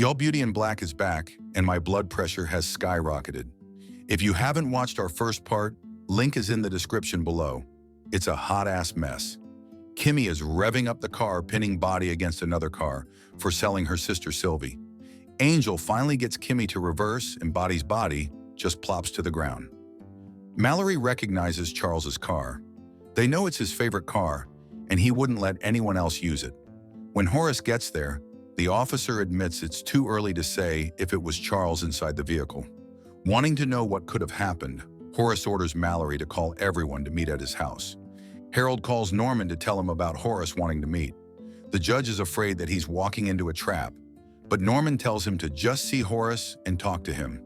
Y'all, Beauty in Black is back, and my blood pressure has skyrocketed. If you haven't watched our first part, link is in the description below. It's a hot-ass mess. Kimmy is revving up the car, pinning body against another car for selling her sister Sylvie. Angel finally gets Kimmy to reverse, and Body's body just plops to the ground. Mallory recognizes Charles's car. They know it's his favorite car, and he wouldn't let anyone else use it. When Horace gets there, the officer admits it's too early to say if it was Charles inside the vehicle. Wanting to know what could have happened, Horace orders Mallory to call everyone to meet at his house. Harold calls Norman to tell him about Horace wanting to meet. The judge is afraid that he's walking into a trap, but Norman tells him to just see Horace and talk to him.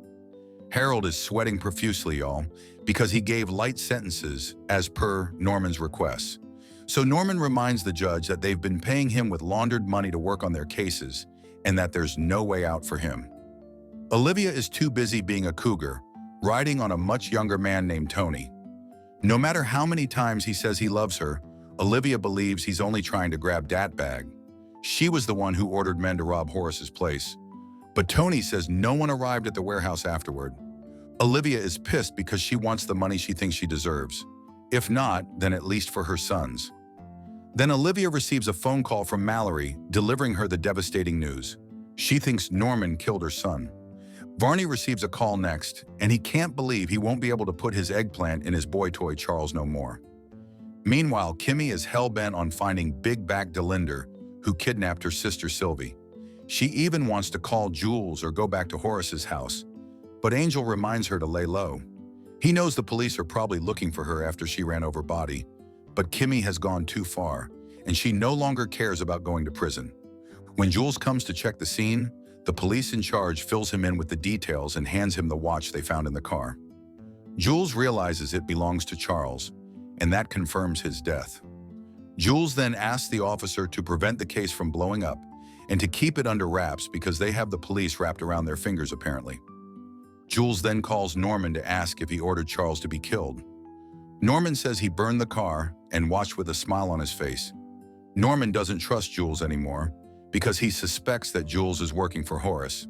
Harold is sweating profusely, y'all, because he gave light sentences as per Norman's requests. So Norman reminds the judge that they've been paying him with laundered money to work on their cases and that there's no way out for him. Olivia is too busy being a cougar, riding on a much younger man named Tony. No matter how many times he says he loves her, Olivia believes he's only trying to grab dat bag. She was the one who ordered men to rob Horace's place. But Tony says no one arrived at the warehouse afterward. Olivia is pissed because she wants the money she thinks she deserves. If not, then at least for her sons. Then Olivia receives a phone call from Mallory, delivering her the devastating news. She thinks Norman killed her son. Varney receives a call next, and he can't believe he won't be able to put his eggplant in his boy toy Charles no more. Meanwhile, Kimmy is hell-bent on finding Big Back DeLinder, who kidnapped her sister Sylvie. She even wants to call Jules or go back to Horace's house, but Angel reminds her to lay low. He knows the police are probably looking for her after she ran over Body, but Kimmy has gone too far, and she no longer cares about going to prison. When Jules comes to check the scene, the police in charge fills him in with the details and hands him the watch they found in the car. Jules realizes it belongs to Charles, and that confirms his death. Jules then asks the officer to prevent the case from blowing up and to keep it under wraps because they have the police wrapped around their fingers apparently. Jules then calls Norman to ask if he ordered Charles to be killed. Norman says he burned the car and watched with a smile on his face. Norman doesn't trust Jules anymore because he suspects that Jules is working for Horace.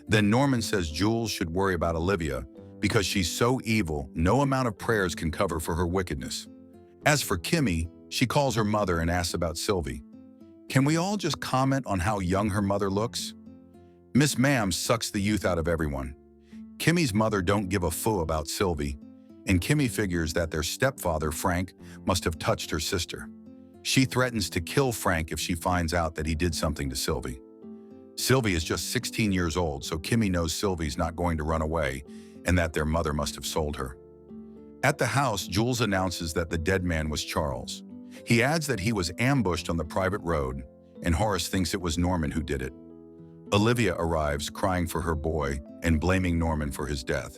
Then Norman says Jules should worry about Olivia because she's so evil, no amount of prayers can cover for her wickedness. As for Kimmy, she calls her mother and asks about Sylvie. Can we all just comment on how young her mother looks? Miss Ma'am sucks the youth out of everyone. Kimmy's mother don't give a foo about Sylvie, and Kimmy figures that their stepfather, Frank, must have touched her sister. She threatens to kill Frank if she finds out that he did something to Sylvie. Sylvie is just 16 years old, so Kimmy knows Sylvie's not going to run away and that their mother must have sold her. At the house, Jules announces that the dead man was Charles. He adds that he was ambushed on the private road, and Horace thinks it was Norman who did it. Olivia arrives, crying for her boy and blaming Norman for his death.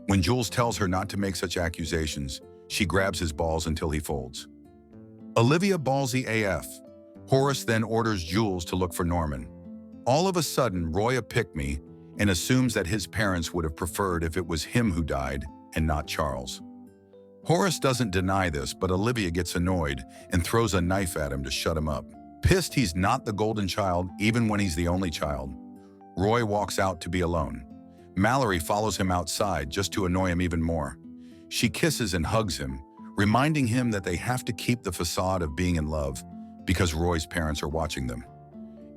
When Jules tells her not to make such accusations, she grabs his balls until he folds. Olivia ballsy AF. Horace then orders Jules to look for Norman. All of a sudden, Roy a pick me and assumes that his parents would have preferred if it was him who died and not Charles. Horace doesn't deny this, but Olivia gets annoyed and throws a knife at him to shut him up. Pissed he's not the golden child, even when he's the only child, Roy walks out to be alone. Mallory follows him outside just to annoy him even more. She kisses and hugs him, reminding him that they have to keep the facade of being in love because Roy's parents are watching them.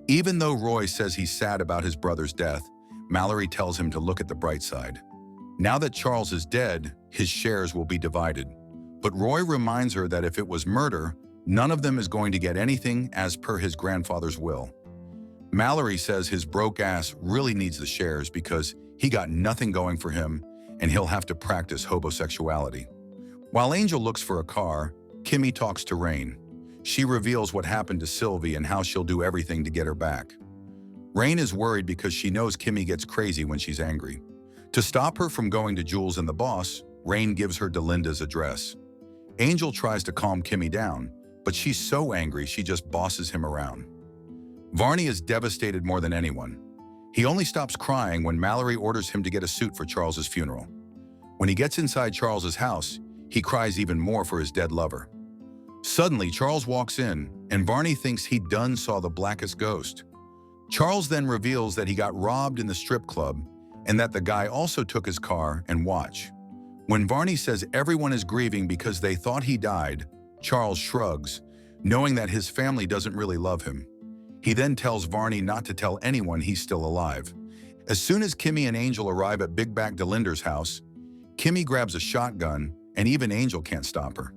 Even though Roy says he's sad about his brother's death, Mallory tells him to look at the bright side. Now that Charles is dead, his shares will be divided. But Roy reminds her that if it was murder, none of them is going to get anything as per his grandfather's will. Mallory says his broke ass really needs the shares because he got nothing going for him and he'll have to practice homosexuality. While Angel looks for a car, Kimmy talks to Rain. She reveals what happened to Sylvie and how she'll do everything to get her back. Rain is worried because she knows Kimmy gets crazy when she's angry. To stop her from going to Jules and the boss, Rain gives her Delinda's address. Angel tries to calm Kimmy down, but she's so angry she just bosses him around. Varney is devastated more than anyone. He only stops crying when Mallory orders him to get a suit for Charles's funeral. When he gets inside Charles's house, he cries even more for his dead lover. Suddenly, Charles walks in, and Varney thinks he done saw the blackest ghost. Charles then reveals that he got robbed in the strip club and that the guy also took his car and watch. When Varney says everyone is grieving because they thought he died, Charles shrugs, knowing that his family doesn't really love him. He then tells Varney not to tell anyone he's still alive. As soon as Kimmy and Angel arrive at Big Back DeLinder's house, Kimmy grabs a shotgun and even Angel can't stop her.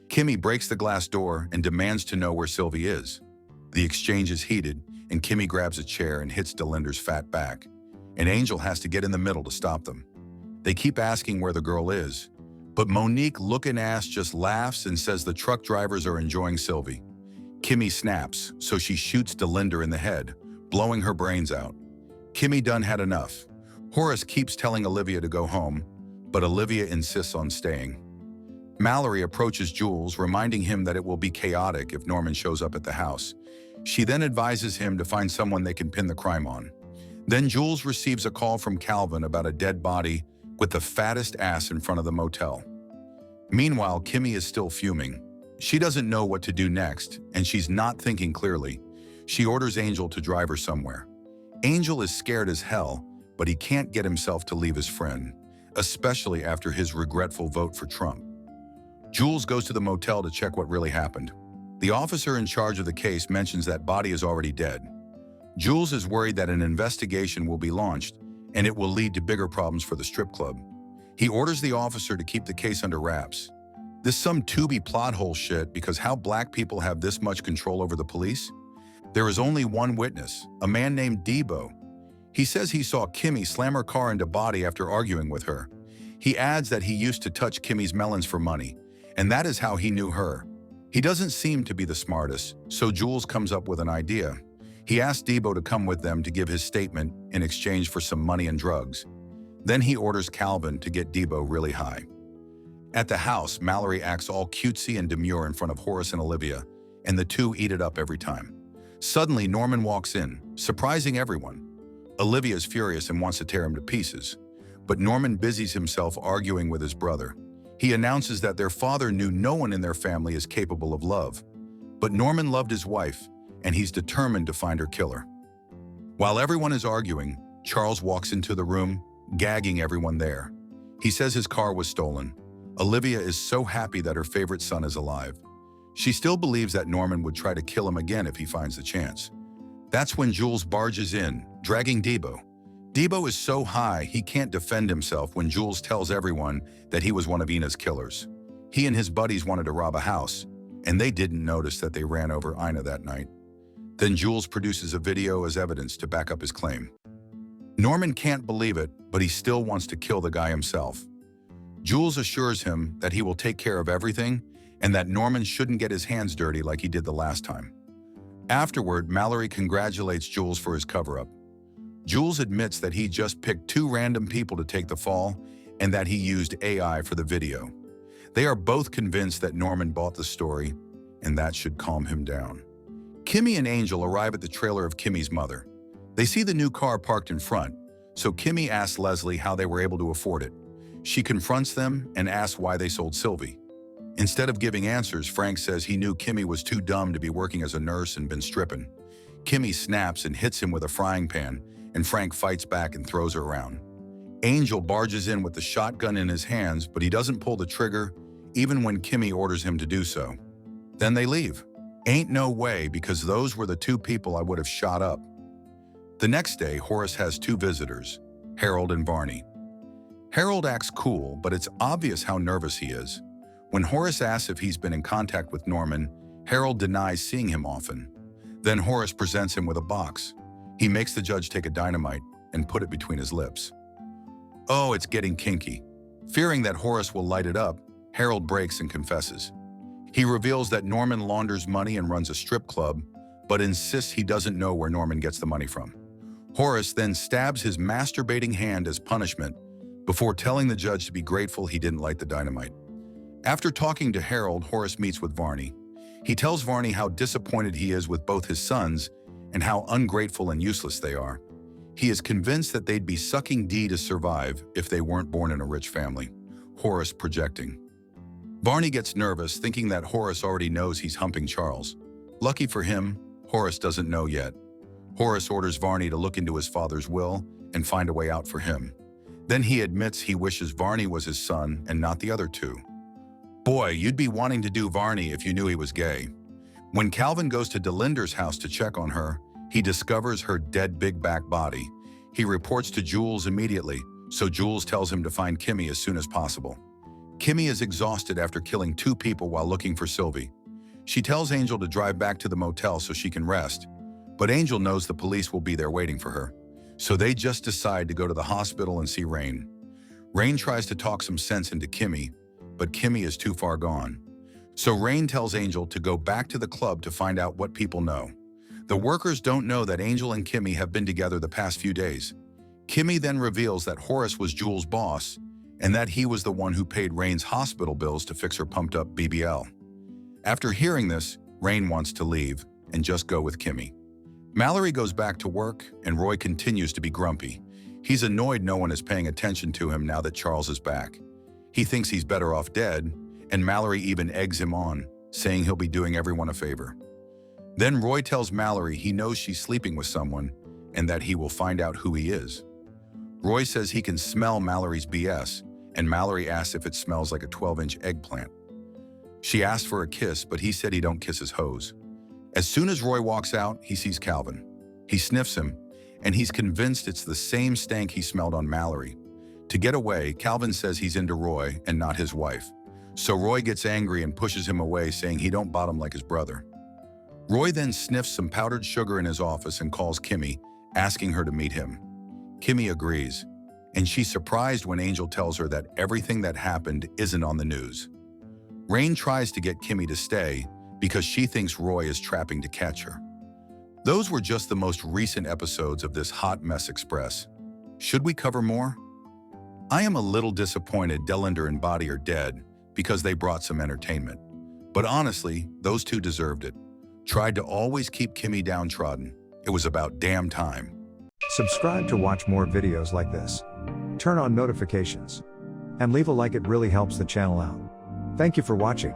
Kimmy breaks the glass door and demands to know where Sylvie is. The exchange is heated and Kimmy grabs a chair and hits DeLinder's fat back, and Angel has to get in the middle to stop them. They keep asking where the girl is, but Monique looking ass just laughs and says the truck drivers are enjoying Sylvie. Kimmy snaps, so she shoots DeLinder in the head, blowing her brains out. Kimmy done had enough. Horace keeps telling Olivia to go home, but Olivia insists on staying. Mallory approaches Jules, reminding him that it will be chaotic if Norman shows up at the house. She then advises him to find someone they can pin the crime on. Then Jules receives a call from Calvin about a dead body with the fattest ass in front of the motel. Meanwhile, Kimmy is still fuming. She doesn't know what to do next, and she's not thinking clearly. She orders Angel to drive her somewhere. Angel is scared as hell, but he can't get himself to leave his friend, especially after his regretful vote for Trump. Jules goes to the motel to check what really happened. The officer in charge of the case mentions that body is already dead. Jules is worried that an investigation will be launched and it will lead to bigger problems for the strip club. He orders the officer to keep the case under wraps. This some Tubi plot hole shit, because how black people have this much control over the police? There is only one witness, a man named Debo. He says he saw Kimmy slam her car into body after arguing with her. He adds that he used to touch Kimmy's melons for money, and that is how he knew her. He doesn't seem to be the smartest, so Jules comes up with an idea. He asks Debo to come with them to give his statement in exchange for some money and drugs. Then he orders Calvin to get Debo really high. At the house, Mallory acts all cutesy and demure in front of Horace and Olivia, and the two eat it up every time. Suddenly, Norman walks in, surprising everyone. Olivia is furious and wants to tear him to pieces, but Norman busies himself arguing with his brother. He announces that their father knew no one in their family is capable of love. But Norman loved his wife, and he's determined to find her killer. While everyone is arguing, Charles walks into the room, gagging everyone there. He says his car was stolen. Olivia is so happy that her favorite son is alive. She still believes that Norman would try to kill him again if he finds the chance. That's when Jules barges in, dragging Debo. Debo is so high he can't defend himself when Jules tells everyone that he was one of Ina's killers. He and his buddies wanted to rob a house, and they didn't notice that they ran over Ina that night. Then Jules produces a video as evidence to back up his claim. Norman can't believe it, but he still wants to kill the guy himself. Jules assures him that he will take care of everything and that Norman shouldn't get his hands dirty like he did the last time. Afterward, Mallory congratulates Jules for his cover-up. Jules admits that he just picked two random people to take the fall and that he used AI for the video. They are both convinced that Norman bought the story, and that should calm him down. Kimmy and Angel arrive at the trailer of Kimmy's mother. They see the new car parked in front, so Kimmy asks Leslie how they were able to afford it. She confronts them and asks why they sold Sylvie. Instead of giving answers, Frank says he knew Kimmy was too dumb to be working as a nurse and been stripping. Kimmy snaps and hits him with a frying pan, and Frank fights back and throws her around. Angel barges in with the shotgun in his hands, but he doesn't pull the trigger, even when Kimmy orders him to do so. Then they leave. Ain't no way, because those were the two people I would have shot up. The next day, Horace has two visitors, Harold and Varney. Harold acts cool, but it's obvious how nervous he is. When Horace asks if he's been in contact with Norman, Harold denies seeing him often. Then Horace presents him with a box. He makes the judge take a dynamite and put it between his lips. Oh, it's getting kinky. Fearing that Horace will light it up, Harold breaks and confesses. He reveals that Norman launders money and runs a strip club, but insists he doesn't know where Norman gets the money from. Horace then stabs his masturbating hand as punishment before telling the judge to be grateful he didn't light the dynamite. After talking to Harold, Horace meets with Varney. He tells Varney how disappointed he is with both his sons and how ungrateful and useless they are. He is convinced that they'd be sucking D to survive if they weren't born in a rich family. Horace projecting. Varney gets nervous, thinking that Horace already knows he's humping Charles. Lucky for him, Horace doesn't know yet. Horace orders Varney to look into his father's will and find a way out for him. Then he admits he wishes Varney was his son and not the other two. Boy, you'd be wanting to do Varney if you knew he was gay. When Calvin goes to Delinder's house to check on her, he discovers her dead big back body. He reports to Jules immediately, so Jules tells him to find Kimmy as soon as possible. Kimmy is exhausted after killing 2 people while looking for Sylvie. She tells Angel to drive back to the motel so she can rest, but Angel knows the police will be there waiting for her, so they just decide to go to the hospital and see Rain. Rain tries to talk some sense into Kimmy, but Kimmy is too far gone. So Rain tells Angel to go back to the club to find out what people know. The workers don't know that Angel and Kimmy have been together the past few days. Kimmy then reveals that Horace was Jules' boss and that he was the one who paid Rain's hospital bills to fix her pumped-up BBL. After hearing this, Rain wants to leave and just go with Kimmy. Mallory goes back to work and Roy continues to be grumpy. He's annoyed no one is paying attention to him now that Charles is back. He thinks he's better off dead, and Mallory even eggs him on, saying he'll be doing everyone a favor. Then Roy tells Mallory he knows she's sleeping with someone and that he will find out who he is. Roy says he can smell Mallory's BS, and Mallory asks if it smells like a 12-inch eggplant. She asked for a kiss, but he said he don't kiss his hoes. As soon as Roy walks out, he sees Calvin. He sniffs him, and he's convinced it's the same stank he smelled on Mallory. To get away, Calvin says he's into Roy and not his wife. So Roy gets angry and pushes him away, saying he don't bottom like his brother. Roy then sniffs some powdered sugar in his office and calls Kimmy, asking her to meet him. Kimmy agrees, and she's surprised when Angel tells her that everything that happened isn't on the news. Rain tries to get Kimmy to stay because she thinks Roy is trapping to catch her. Those were just the most recent episodes of this Hot Mess Express. Should we cover more? I am a little disappointed Delinder and Body are dead because they brought some entertainment. But honestly, those two deserved it. Tried to always keep Kimmy downtrodden. It was about damn time. Subscribe to watch more videos like this. Turn on notifications. And leave a like, it really helps the channel out. Thank you for watching.